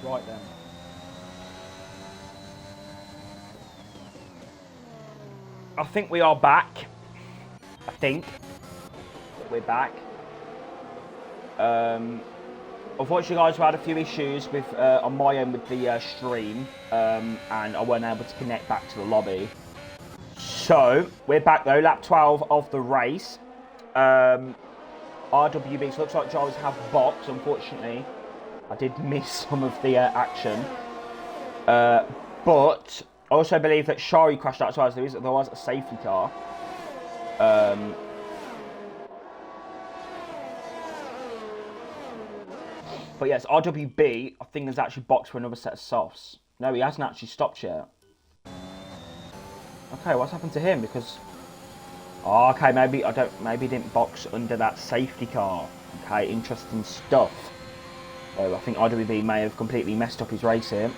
Right then. I think we are back. I think we're back. Unfortunately, guys, we had a few issues with on my end with the stream, and I wasn't able to connect back to the lobby. So we're back though, lap 12 of the race. RWB, so looks like drivers have boxed. Unfortunately, I did miss some of the action, but I also believe that Shari crashed out as well as there was a safety car. But yes, RWB, I think, has actually boxed for another set of softs. No, he hasn't actually stopped yet. Okay, what's happened to him? Because, oh, okay, maybe he didn't box under that safety car. Okay, interesting stuff. So I think RWB may have completely messed up his race here.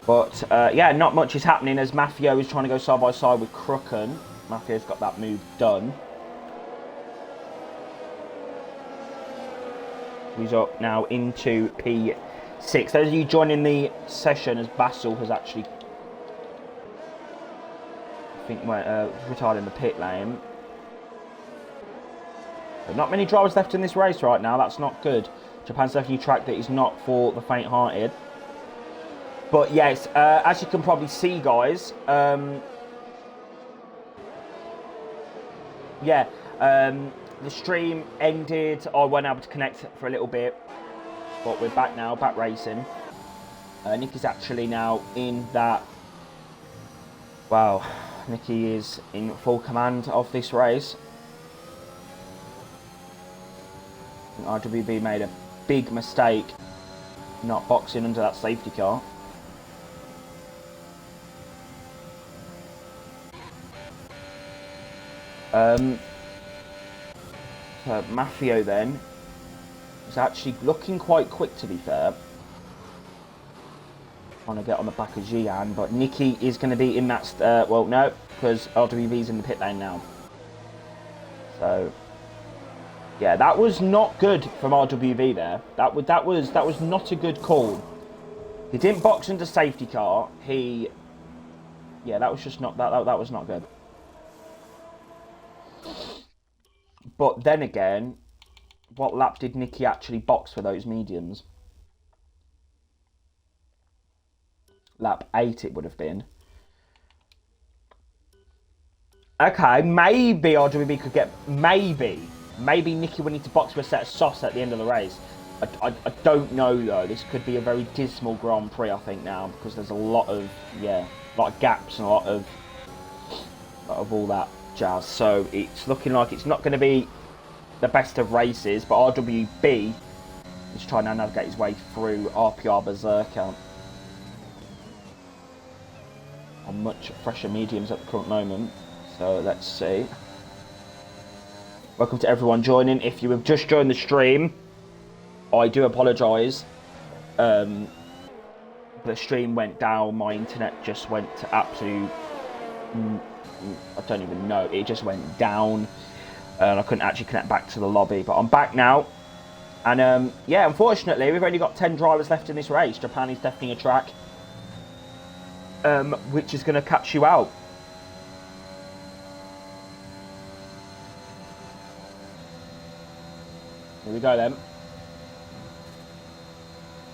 But yeah, not much is happening as Mafio is trying to go side by side with Crooken. Mafio's got that move done. He's up now into P6. Those of you joining the session as Basil has actually, I think, retired in the pit lane. But not many drivers left in this race right now. That's not good. Japan's definitely a track that is not for the faint-hearted. But yes, as you can probably see, guys, yeah, the stream ended. I wasn't able to connect for a little bit, but we're back now, back racing. Nicky's actually now in that. Wow, Nicky is in full command of this race. RWB made a big mistake not boxing under that safety car. So Mafio then is actually looking quite quick, to be fair. Trying to get on the back of Jian, but Nicky is going to be in that. Well, no, because RWB's in the pit lane now. So yeah, that was not good from RWB there. That was not a good call. He didn't box into safety car. Yeah, that was just not that was not good. But then again, what lap did Nicky actually box for those mediums? Lap 8 it would have been. Okay, maybe RWB could get... Maybe Nicky would need to box for a set of softs at the end of the race. I don't know, though. This could be a very dismal Grand Prix, I think, now. Because there's a lot of gaps and a lot of all that jazz. So it's looking like it's not going to be the best of races, but RWB is trying to navigate his way through RPR Berserker on much fresher mediums at the current moment. So let's see. Welcome to everyone joining. If you have just joined the stream, I do apologise. The stream went down, my internet just went to absolute... I don't even know, it just went down and I couldn't actually connect back to the lobby, but I'm back now. And yeah, unfortunately we've only got 10 drivers left in this race. Japan is definitely a track which is going to catch you out. Here we go then.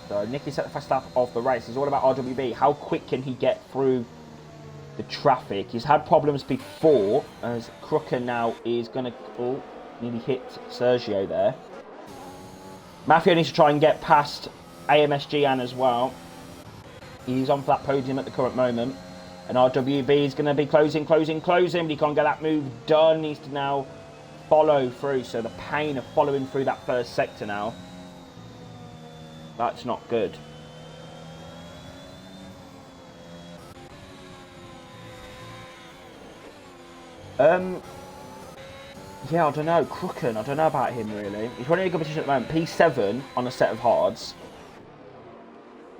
So Nicky set the first lap of the race. It's all about RWB. How quick can he get through the traffic? He's had problems before, as Crooker now is going to... Oh, nearly hit Sergio there. Mafia needs to try and get past AMSGN as well. He's on for that podium at the current moment. And RWB is going to be closing, but he can't get that move done. He needs to now follow through. So the pain of following through that first sector now. That's not good. Yeah, I don't know. Crooken, I don't know about him really. He's running a good position at the moment. P7 on a set of hards.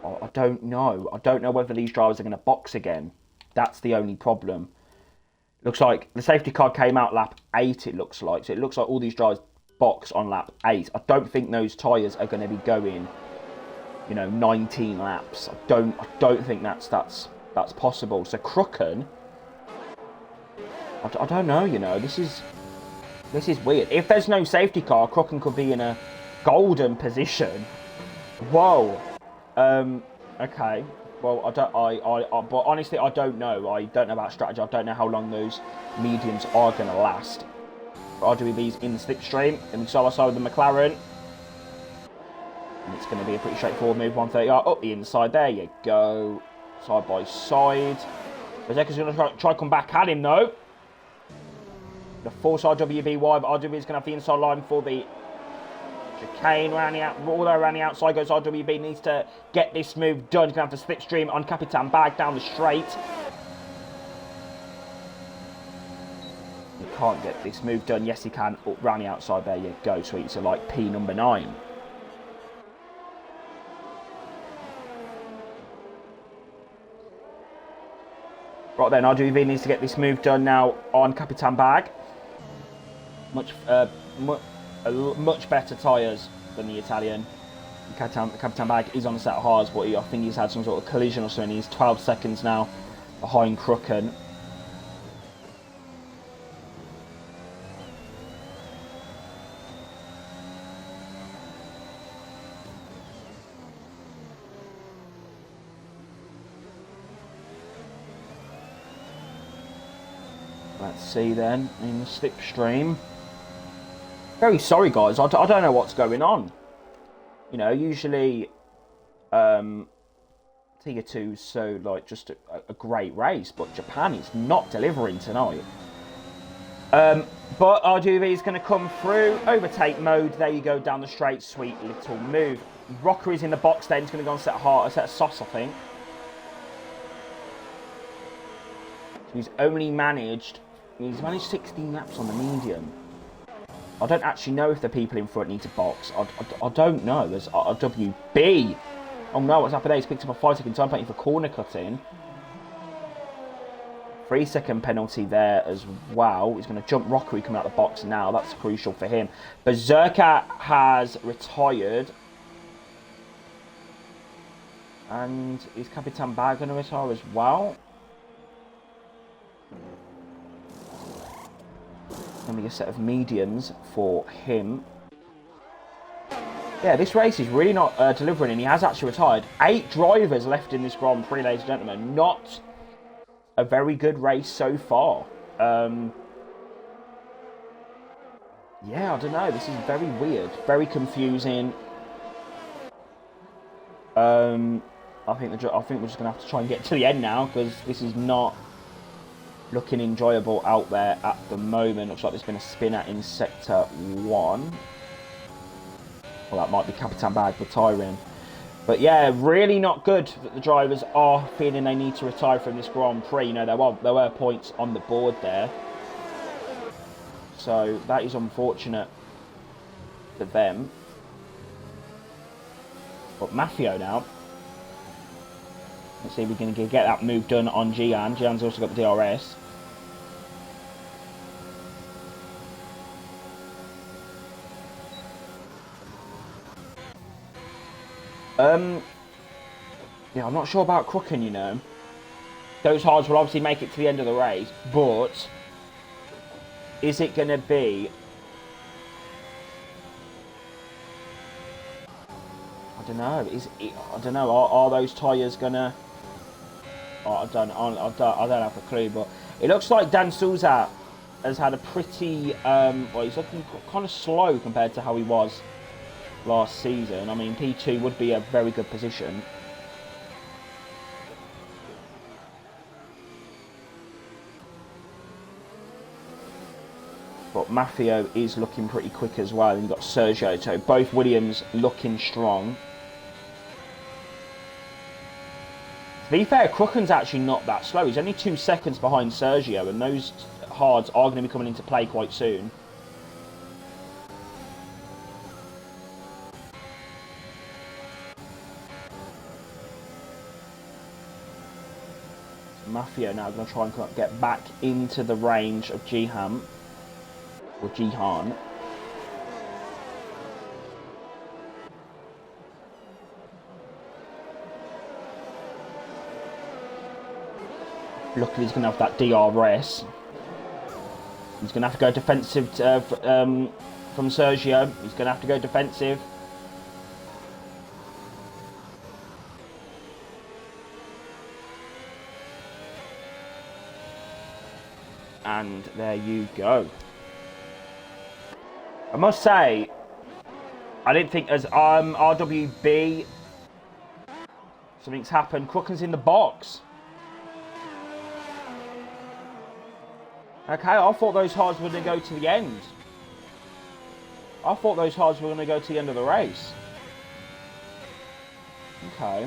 Oh, I don't know. I don't know whether these drivers are going to box again. That's the only problem. Looks like the safety car came out lap 8, it looks like. So it looks like all these drivers box on lap 8. I don't think those tyres are going to be going, you know, 19 laps. I don't think that's possible. So Crooken, I don't know, you know, this is weird. If there's no safety car, Crooken could be in a golden position. Whoa. Okay. Well, but honestly, I don't know. I don't know about strategy. I don't know how long those mediums are going to last. RWB's in the slipstream, and side by side with the McLaren. And it's going to be a pretty straightforward move. 130R up the inside. There you go. Side by side. Bezeka's going to try to come back at him, though. The force RWB wide, but RWB is going to have the inside line for the chicane around the all the way around the outside goes RWB. Needs to get this move done. He's going to have to slipstream on Capitan Bag down the straight. He can't get this move done. Yes, he can. Up round the outside. There you go, sweet. So like P number 9. Right then, RWB needs to get this move done now on Capitan Bag. Much better tyres than the Italian. Capitan Bag is on a set of hards, but I think he's had some sort of collision or something. He's 12 seconds now behind Crooken. Let's see then in the slipstream. Very sorry, guys. I don't know what's going on. You know, usually Tier 2's so like just a great race, but Japan is not delivering tonight. But RGV is going to come through, overtake mode. There you go, down the straight, sweet little move. Rocker is in the box. Then he's going to go on set of softs, I think. He's managed 16 laps on the medium. I don't actually know if the people in front need to box. I don't know. There's RWB. Oh no, what's happened there? He's picked up a 5-second time penalty for corner cutting. 3-second penalty there as well. He's going to jump Rockery coming out of the box now. That's crucial for him. Berserker has retired. And is Capitan Bag going to retire as well? Going to be a set of mediums for him. Yeah, this race is really not delivering, and he has actually retired. 8 drivers left in this Grand Prix, ladies and gentlemen. Not a very good race so far. Yeah, I don't know. This is very weird, very confusing. I think we're just going to have to try and get to the end now, because this is not looking enjoyable out there at the moment. Looks like there's been a spinner in Sector 1. Well, that might be Capitan Bag retiring. But yeah, really not good that the drivers are feeling they need to retire from this Grand Prix. You know, there were points on the board there. So that is unfortunate for them. But Mafio now. Let's see if we're going to get that move done on Gian. Gian's also got the DRS. Yeah, I'm not sure about Crooken, you know. Those hards will obviously make it to the end of the race, but is it going to be... I don't know. I don't know. Are those tyres going to... Oh, I don't have a clue, but it looks like Dan Souza has had a pretty... well, he's looking kind of slow compared to how he was last season. I mean, P2 would be a very good position. But Mafio is looking pretty quick as well. And you've got Sergio. So both Williams looking strong. To be fair, Crooken's actually not that slow. He's only 2 seconds behind Sergio. And those hards are going to be coming into play quite soon. Mafio now going to try and get back into the range of Jihan. Or Jihan. Luckily, he's going to have that DRS. He's going to have to go defensive from Sergio. He's going to have to go defensive. And there you go. I must say, I didn't think as RWB something's happened. Crooken's in the box. Okay, I thought those hards were going to go to the end. I thought those hards were going to go to the end of the race. Okay.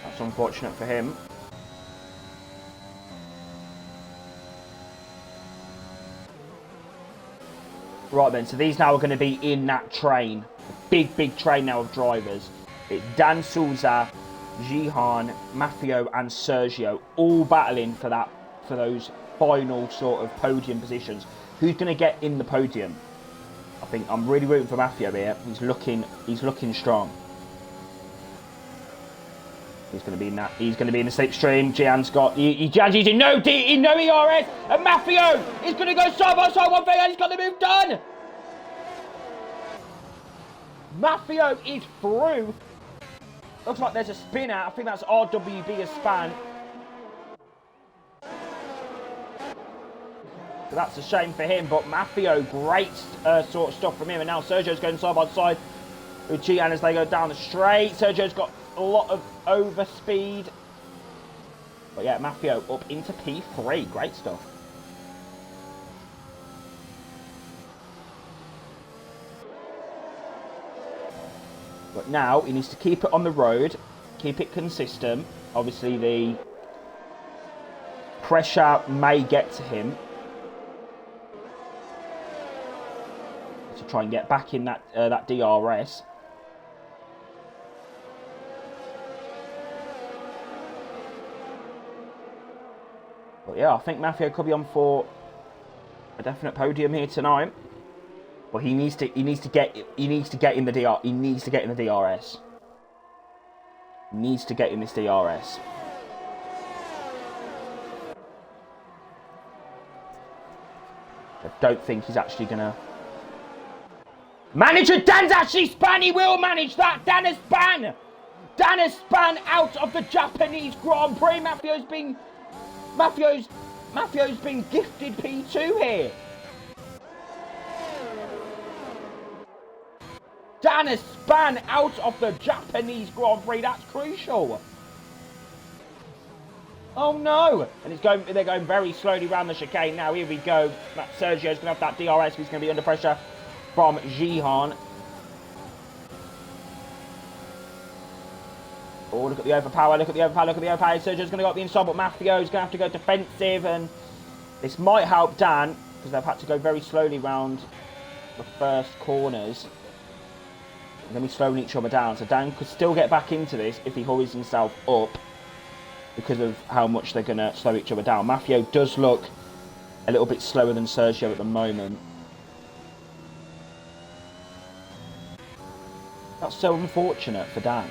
That's unfortunate for him. Right then, so these now are going to be in that train. Big train now of drivers. It's Dan Souza, Jihan, Maffeo and Sergio all battling for those final sort of podium positions. Who's going to get in the podium? I think I'm really rooting for Maffeo here. He's looking strong. He's going to be in that. He's going to be in the slipstream. Jihan's got. Jihan's using no ERS, and Maffeo is going to go side by side. One thing, and he's got the move done. Maffeo is through. Looks like there's a spin out. I think that's RWB a span. So that's a shame for him. But Maffeo, great sort of stuff from him. And now Sergio's going side by side with Jihan as they go down the straight. Sergio's got a lot of overspeed. But yeah, Maffeo up into P3. Great stuff. But now he needs to keep it on the road, keep it consistent. Obviously the pressure may get to him. To try and get back in that DRS. But yeah, I think Maffeo could be on for a definite podium here tonight. But he needs to get in the DRS. He needs to get in the DRS. He needs to get in this DRS. I don't think he's actually gonna manage it. Dan's actually spun. He will manage that. Dan has spun. Dan has spun out of the Japanese Grand Prix. Maffeo's been gifted P2 here. Dan has spun out of the Japanese Grand Prix. That's crucial. Oh no! And they're going very slowly around the chicane now. Here we go. Sergio's going to have that DRS. He's going to be under pressure from Jihan. Oh, look at the overpower. Look at the overpower. Look at the overpower. Sergio's going to go up the inside, but Maffeo's going to have to go defensive. And this might help Dan because they've had to go very slowly round the first corners. And then we slowing each other down. So Dan could still get back into this if he hurries himself up because of how much they're going to slow each other down. Maffeo does look a little bit slower than Sergio at the moment. That's so unfortunate for Dan.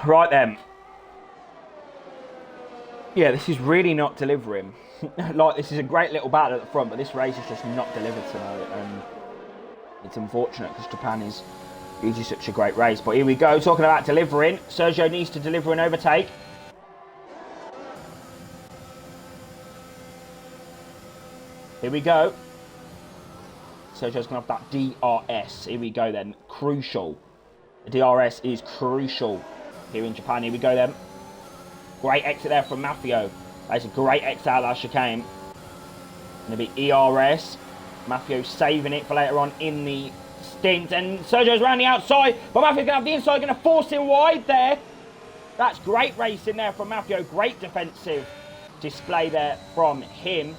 Right then. Yeah, this is really not delivering. Like, this is a great little battle at the front, but this race is just not delivered tonight. And it's unfortunate because Japan is usually such a great race. But here we go, talking about delivering. Sergio needs to deliver an overtake. Here we go. Sergio's going to have that DRS. Here we go then. Crucial. The DRS is crucial here in Japan. Here we go then. Great exit there from Maffeo. That's a great exit out of that chicane. Going to be ERS. Maffeo saving it for later on in the stint. And Sergio's around the outside. But Maffeo's going to have the inside. Going to force him wide there. That's great racing there from Maffeo. Great defensive display there from him.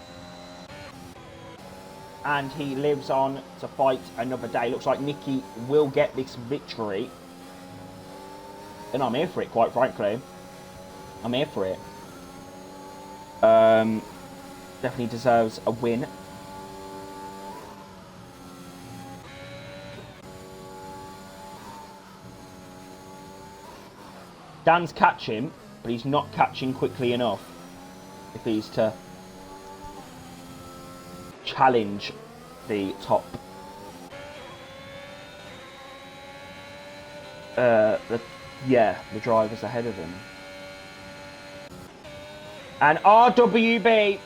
and he lives on to fight another day. Looks like Nicky will get this victory. And I'm here for it, quite frankly. I'm here for it. Definitely deserves a win. Dan's catching, but he's not catching quickly enough if he's to challenge the top. The drivers ahead of him. And RWB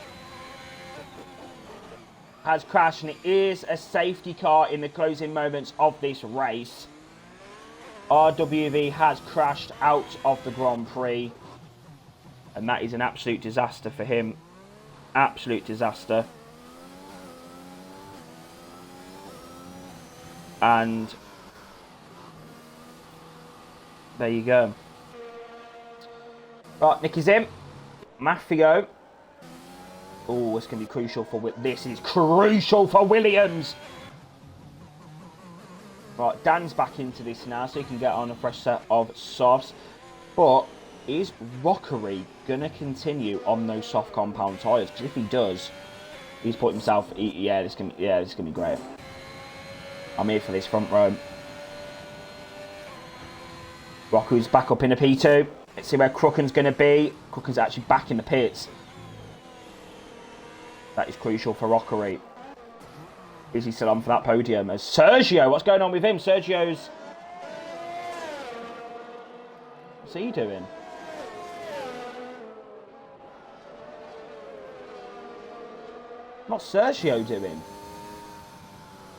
has crashed, and it is a safety car in the closing moments of this race. RWB has crashed out of the Grand Prix, and that is an absolute disaster for him. Absolute disaster. And there you go. Right, Nicky's in. Maffio. Oh, it's going to be crucial for... This is crucial for Williams. Right, Dan's back into this now, so he can get on a fresh set of softs. But is Rockery going to continue on those soft compound tyres? Because if he does, he's put himself... Yeah, this can be great. I'm here for this front row. Rockery's back up in a P2. Let's see where Crooken's going to be. Crooken's actually back in the pits. That is crucial for Rockery. Is he still on for that podium? As Sergio, what's going on with him? Sergio's... What's he doing? What's Sergio doing?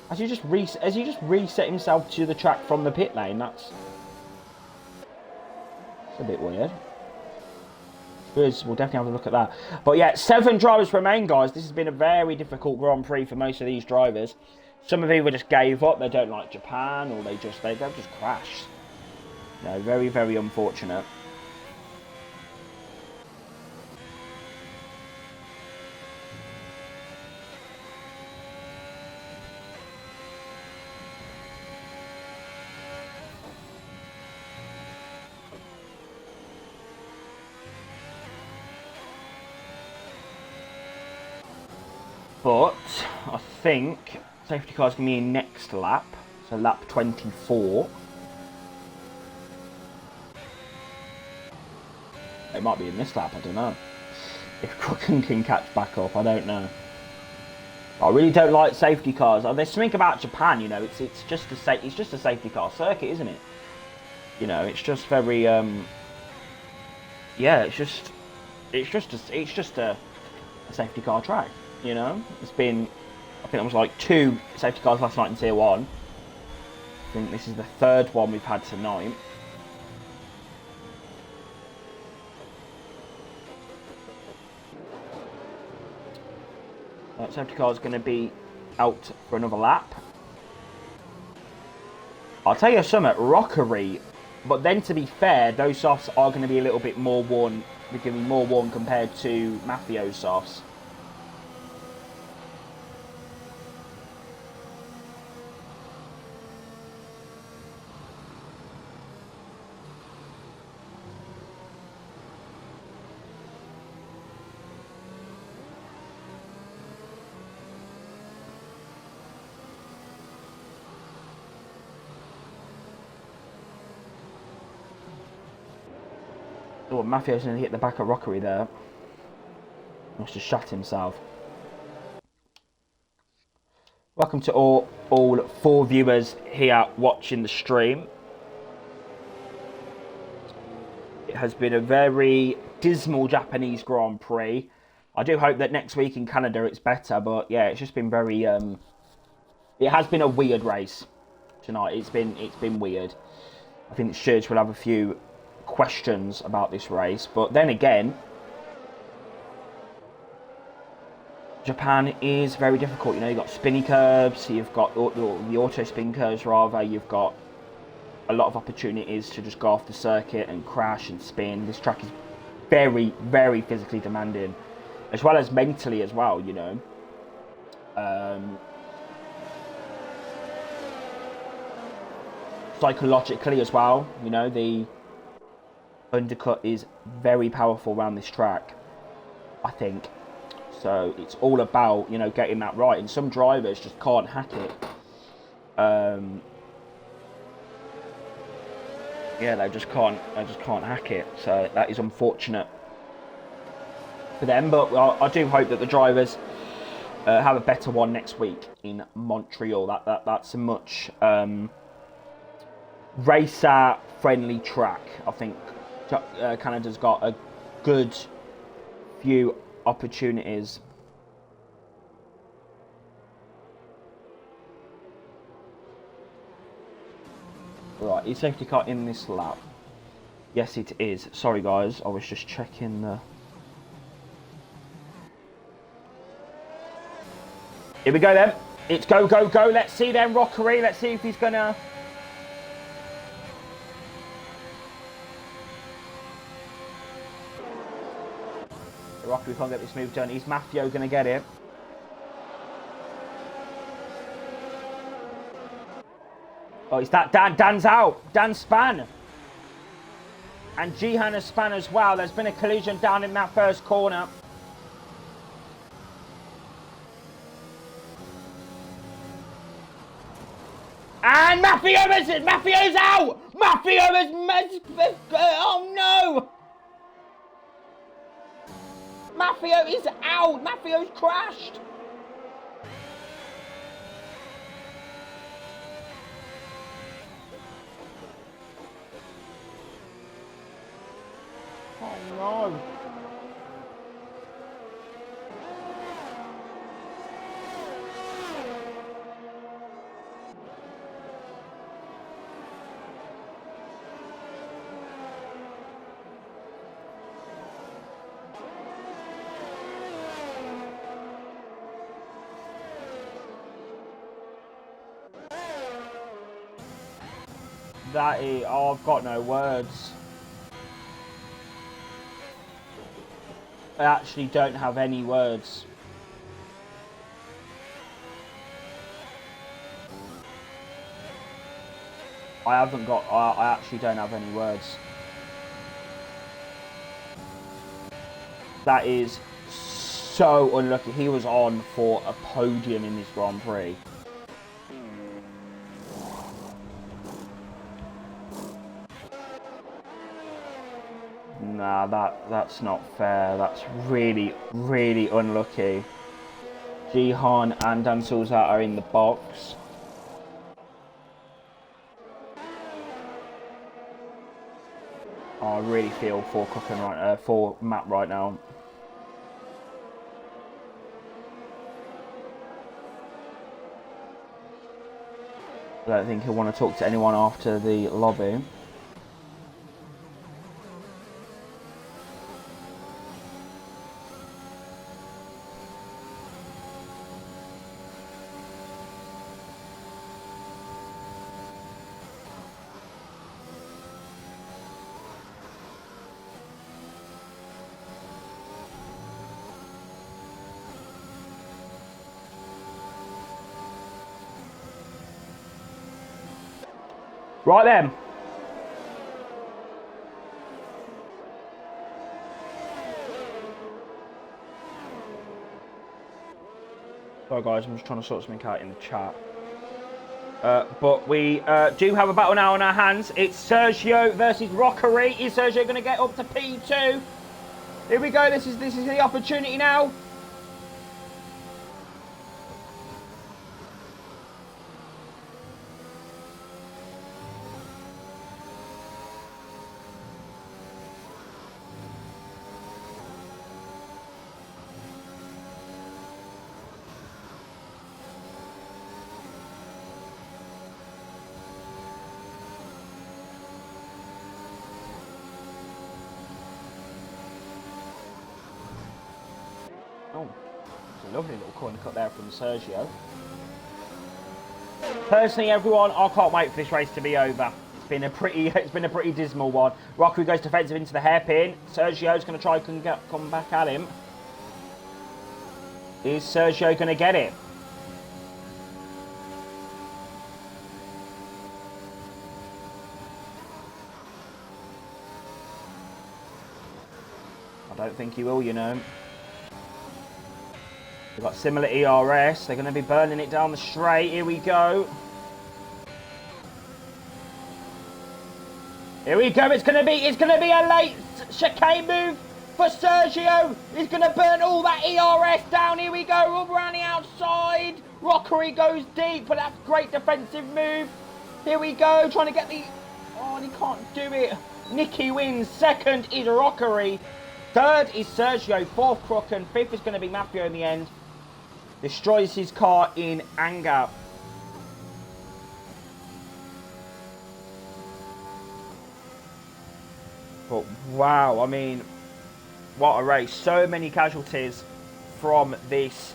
Has he just reset himself to the track from the pit lane? That's a bit weird. We'll definitely have a look at that. But yeah, 7 drivers remain, guys. This has been a very difficult Grand Prix for most of these drivers. Some of them just gave up. They don't like Japan, or they've just crashed. No, very, very unfortunate. But I think safety car's going to be in next lap, so lap 24. It might be in this lap, I don't know. If Crooken can catch back up, I don't know. I really don't like safety cars. There's something about Japan, you know. It's just a safety car circuit, isn't it? You know, it's just very yeah, it's just a safety car track. You know, it's been, I think it was like 2 safety cars last night in Tier 1. I think this is the 3rd one we've had tonight. Safety car is going to be out for another lap. I'll tell you something, Rockery, but then to be fair, those softs are going to be a little bit more worn. They're going to be more worn compared to Maffio's softs. Oh, Maffio's going to hit the back of Rockery there. Must have shot himself. Welcome to all 4 viewers here watching the stream. It has been a very dismal Japanese Grand Prix. I do hope that next week in Canada it's better, but yeah, it's just been very... it has been a weird race tonight. It's been weird. I think Serge will have a few questions about this race, but then again, Japan is very difficult. You know, you've got spinny curves, you've got the auto spin curves rather, you've got a lot of opportunities to just go off the circuit and crash and spin. This track is very, very physically demanding, as well as mentally as well, you know. psychologically as well. You know, the undercut is very powerful around this track, I think. So it's all about, you know, getting that right. And some drivers just can't hack it. Yeah, they just can't hack it. So that is unfortunate for them. But I do hope that the drivers have a better one next week in Montreal. That's a much racer friendly track. I think Canada's got a good few opportunities. Right, is safety car in this lap? Yes, it is. Sorry guys, I was just checking the... Here we go then. It's go, go, go. Let's see then, Rockery. Let's see if he's gonna... Rockery can't get this move done. Is Maffio gonna get it? Oh, it's that Dan. Dan's out. Dan span. And Jihan has span as well. There's been a collision down in that first corner. And Maffio's out! Maffio is... Oh no! Maffio is out! Maffio's crashed! Oh no! That is... Oh, I've got no words. I actually don't have any words. I actually don't have any words. That is so unlucky. He was on for a podium in this Grand Prix. Nah, that's not fair. That's really, really unlucky. Jihan and Dan Souza are in the box. Oh, I really feel for for Matt right now. I don't think he'll want to talk to anyone after the lobby. Right then. Sorry guys, I'm just trying to sort something out in the chat. But we do have about an hour on our hands. It's Sergio versus Rockery. Is Sergio going to get up to P2? Here we go. This is the opportunity now. Oh, it's a lovely little corner cut there from Sergio. Personally, everyone, I can't wait for this race to be over. It's been a pretty dismal one. Rockery goes defensive into the hairpin. Sergio's going to try and come back at him. Is Sergio going to get it? I don't think he will, you know. They've got similar ERS. They're going to be burning it down the straight. Here we go. Here we go. It's going to be a late chicane move for Sergio. He's going to burn all that ERS down. Here we go. All around the outside. Rockery goes deep, but that's a great defensive move. Here we go. Trying to get the... Oh, and he can't do it. Nicky wins. Second is Rockery. Third is Sergio. Fourth, Crook. Fifth is going to be Maffio in the end. Destroys his car in anger. But wow, I mean, what a race. So many casualties from this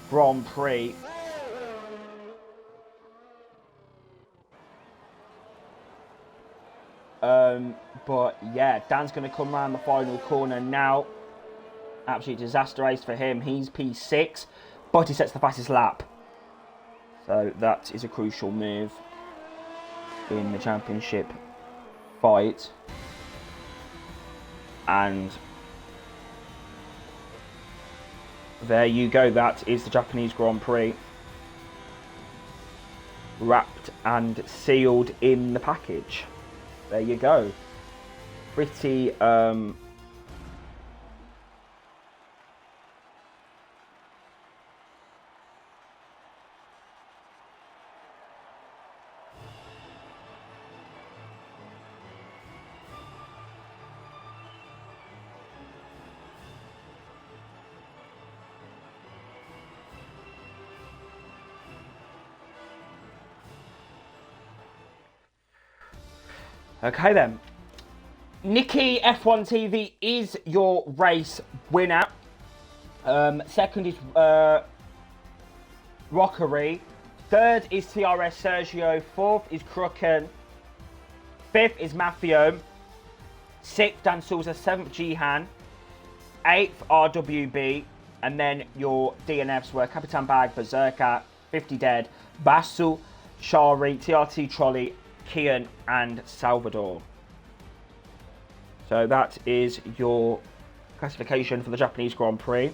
Grand Prix. But yeah, Dan's going to come around the final corner now. Absolute disaster race for him. He's P6, but he sets the fastest lap. So that is a crucial move in the championship fight. And there you go. That is the Japanese Grand Prix. Wrapped and sealed in the package. There you go. Pretty okay then. Nicky F1 TV is your race winner. Second is Rockery. Third is TRS Sergio. Fourth is Crooken. Fifth is Maffio. Sixth, Dan Souza. Seventh, Jihan. Eighth, RWB. And then your DNFs were Capitan Bag, Berserker, 50 Dead, Basu, Shari, TRT Trolley, Kian and Salvador. So that is your classification for the Japanese Grand Prix.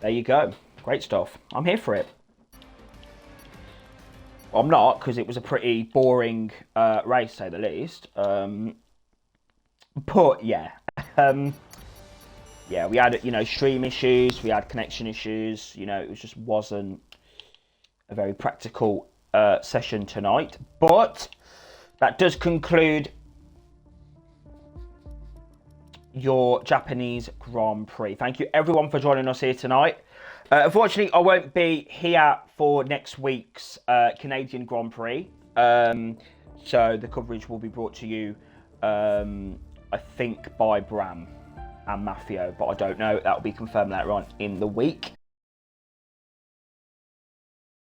There you go. Great stuff. I'm here for it. Well, I'm not, because it was a pretty boring race, to say the least. But yeah. Yeah, we had, stream issues, we had connection issues, it just wasn't a very practical session tonight. But that does conclude your Japanese Grand Prix. Thank you everyone for joining us here tonight. Unfortunately, I won't be here for next week's Canadian Grand Prix. So the coverage will be brought to you, I think, by Bram and Maffio, but I don't know. That will be confirmed later on in the week.